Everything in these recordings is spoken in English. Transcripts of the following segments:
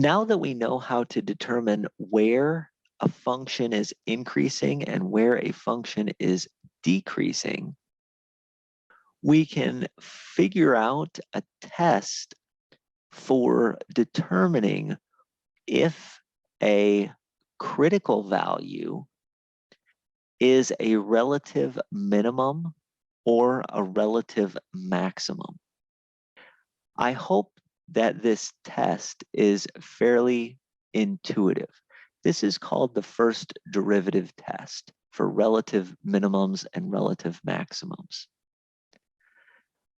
Now that we know how to determine where a function is increasing and where a function is decreasing, we can figure out a test for determining if a critical value is a relative minimum or a relative maximum. I hope that this test is fairly intuitive. This is called the first derivative test for relative minimums and relative maximums.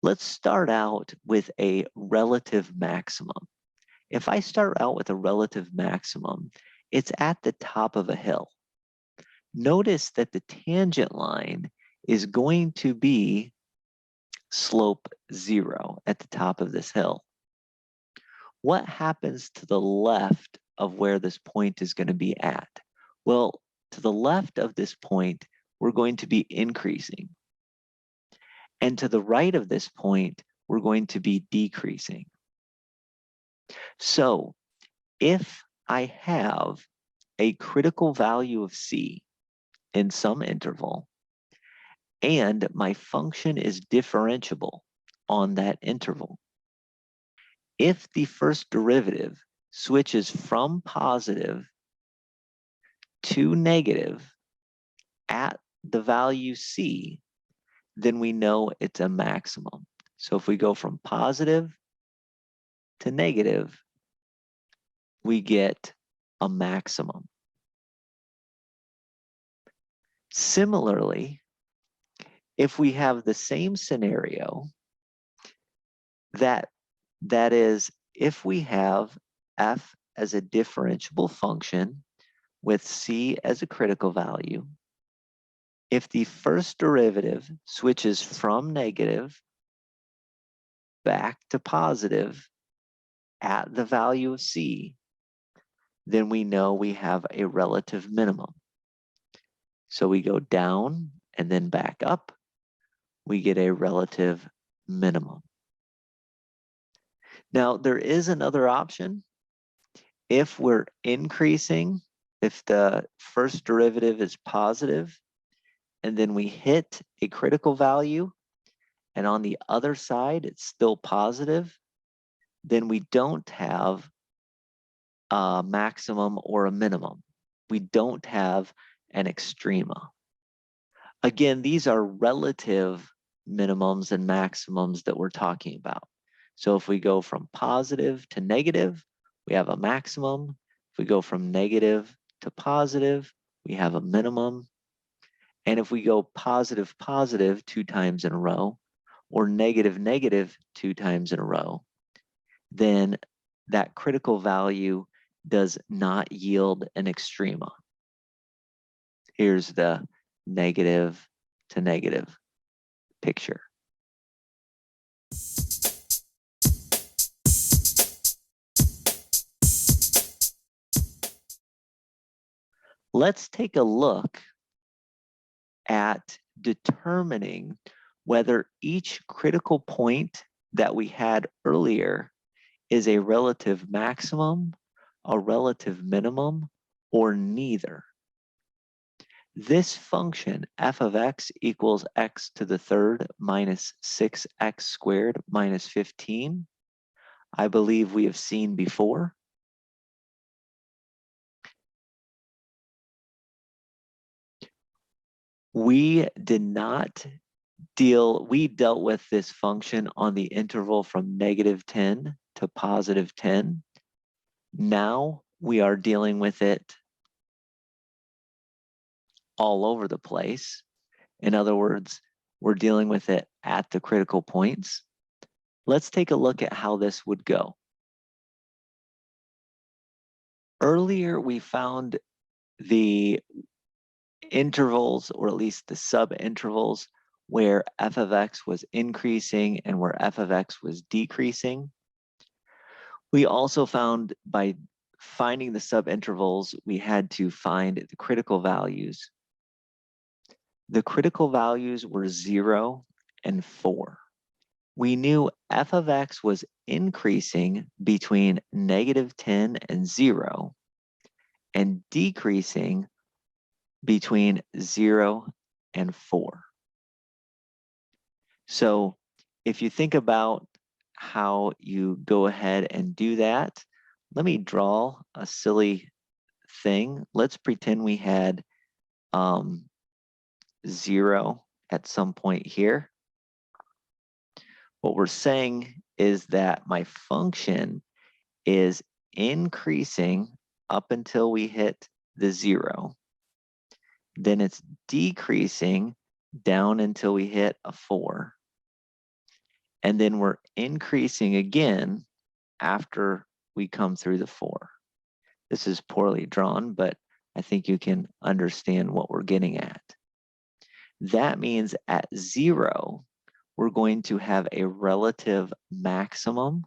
Let's start out with a relative maximum. If I start out with a relative maximum, it's at the top of a hill. Notice that the tangent line is going to be slope 0 at the top of this hill. What happens to the left of where this point is going to be at? Well, to the left of this point, we're going to be increasing. And to the right of this point, we're going to be decreasing. So if I have a critical value of C in some interval, and my function is differentiable on that interval, if the first derivative switches from positive to negative at the value C, then we know it's a maximum. So if we go from positive to negative, we get a maximum. Similarly, if we have the same scenario, that is, if we have f as a differentiable function with c as a critical value, if the first derivative switches from negative back to positive at the value of c, then we know we have a relative minimum. So we go down and then back up, we get a relative minimum. Now, there is another option. If we're increasing, if the first derivative is positive, and then we hit a critical value, and on the other side, it's still positive, then we don't have a maximum or a minimum. We don't have an extrema. Again, these are relative minimums and maximums that we're talking about. So if we go from positive to negative, we have a maximum. If we go from negative to positive, we have a minimum. And if we go positive, positive 2 times in a row, or negative, negative 2 times in a row, then that critical value does not yield an extrema. Here's the negative to negative picture. Let's take a look at determining whether each critical point that we had earlier is a relative maximum, a relative minimum, or neither. This function, f of x equals x to the third minus 6x squared minus 15, I believe we have seen before. We dealt with this function on the interval from negative 10 to positive 10. Now we are dealing with it all over the place. In other words, we're dealing with it at the critical points. Let's take a look at how this would go. Earlier, we found the intervals, or at least the subintervals, where f of x was increasing and where f of x was decreasing. We also found, by finding the subintervals, we had to find the critical values. The critical values were 0 and 4. we knew f of x was increasing between -10 and 0 and decreasing between 0 and 4. So if you think about how you go ahead and do that, let me draw a silly thing. Let's pretend we had 0 at some point here. What we're saying is that my function is increasing up until we hit the 0. Then it's decreasing down until we hit a 4. And then we're increasing again after we come through the 4. This is poorly drawn, but I think you can understand what we're getting at. That means at 0, we're going to have a relative maximum,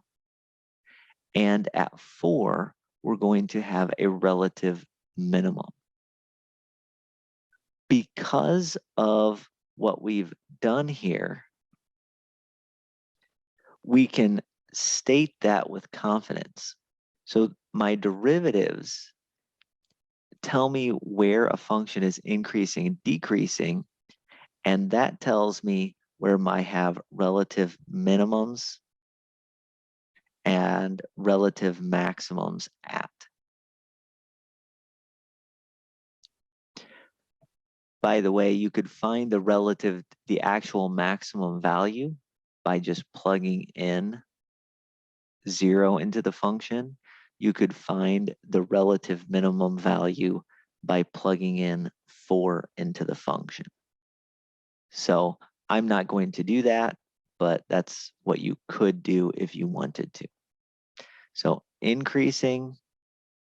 and at 4, we're going to have a relative minimum. Because of what we've done here, we can state that with confidence. So my derivatives tell me where a function is increasing and decreasing, and that tells me where I have relative minimums and relative maximums at. By the way, you could find the actual maximum value by just plugging in 0 into the function. You could find the relative minimum value by plugging in 4 into the function. So I'm not going to do that, but that's what you could do if you wanted to. So increasing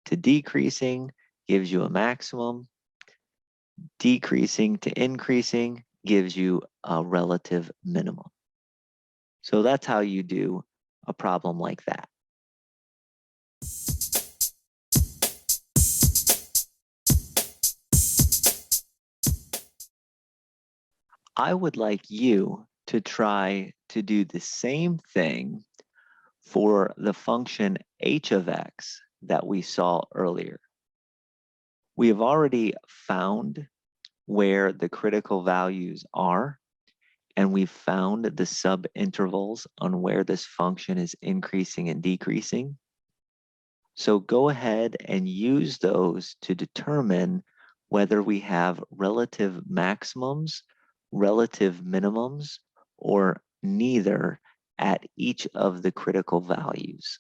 to decreasing gives you a maximum. Decreasing to increasing gives you a relative minimum. So that's how you do a problem like that. I would like you to try to do the same thing for the function h of x that we saw earlier. We have already found where the critical values are, and we've found the subintervals on where this function is increasing and decreasing. So go ahead and use those to determine whether we have relative maximums, relative minimums, or neither at each of the critical values.